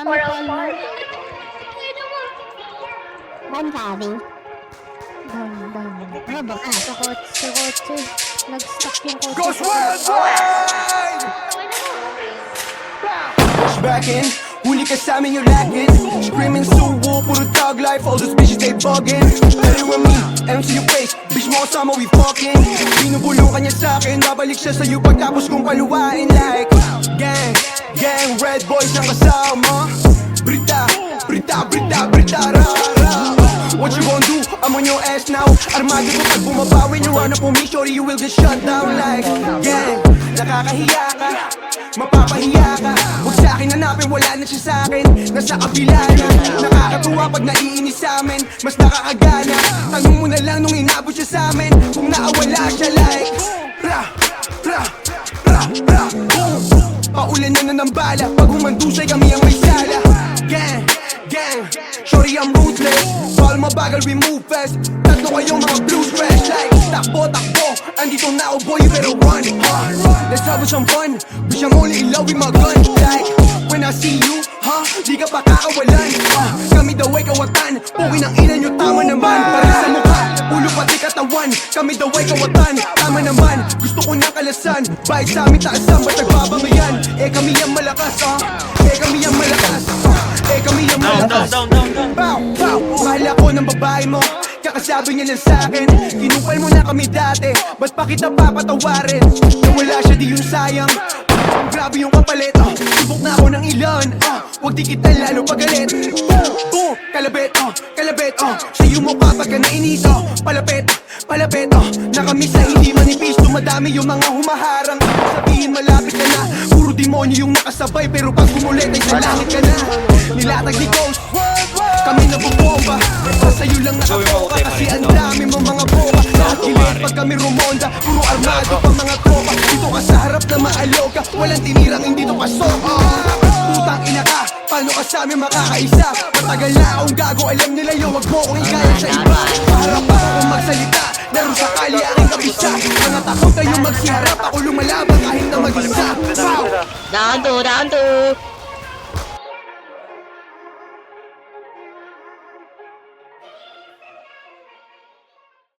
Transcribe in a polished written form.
Ban sabi? Ban. Ano ba ka? Sa kotse. Nag-stuck yung kotse. Ghost Worldwide! Flashbacking, huli ka sa amin you're lacking. Screaming suwo, puro thug life. All those bitches they bugging. Better with me, MC your face. Bitch mo kasama we fucking. Binubulong kanya sa'kin, babalik siya sa'yo pagtapos kong paluwain. Like gang, red boys ang kasama. Brita, ra. What you gon' do? I'm on your ass now. Armado ko pag bumabawi. You run up on me, shorty, you will get shut down. Like gang, nakakahiya ka, mapapahiya ka. Huwag sa'kin hanapin, wala na siya sa'kin. Nasa kabila na, nakakatuwa pag naiinis sa'min. Mas nakakagana, tanong mo na lang nung inabot siya sa'min. Kung naawala siya like boom. Paulan na ng bala, pag humandusay kami ang may sala. Gang, shorty I'm ruthless. Ball mabagal, we move fast. Tatlo kayong mga blues fresh. Like, takbo, andito na ako boy, you better run. Let's have some fun. Bitch I'm only in love with my gun. Like, when I see you, di ka pa kakawalan. Kami daw ay kawatan. Pukin ang ina nyo, tama naman. Para sa mukha, ulo pati katawan. Kami daw ay kawatan, tama naman. Gusto ko ng kalasan. Bahit sa amin taasan, ba't nagbabangayan? Eh kami ang malakas, eh kami ang malakas. Eh kami ang malakas. Bow, mahal ako ng babae mo. Kakasabi niya lang sa'kin, kinupal mo na kami dati. Ba't pa kita papatawarin? Nawala siya di yung sayang. Grabe yung kapalit, subok na ako ng ilan. Huwag di kita lalo pagalit. Boom, kalabit, sa'yo mo kapag ka nainis. Palapit, nakamiss na hindi manipis. Dumadami yung mga humaharang. Sabihin malapit ka na, puro demonyo yung nakasabay. Pero pag kumulit ay sa langit ka na. Nilatag ni Ghost, kami nabubomba. Sa'yo lang nakapoka kasi ang dami mo mga boka. Nakakilip pag kami rumonda, puro armado pa mga tropa. Dito ka sa harap na maaloka, walang tinirang hindi to pasok. Putang ina ka, paano ka sa amin makakaisa? Matagal na akong gago, alam nila yung wag mo kong ikayat sa iba. Paharap ako kung magsalita, laro sa kali aking kabisa. Mga takot kayong magsiharap, ako lumalaban kahit na mag-isa. Down to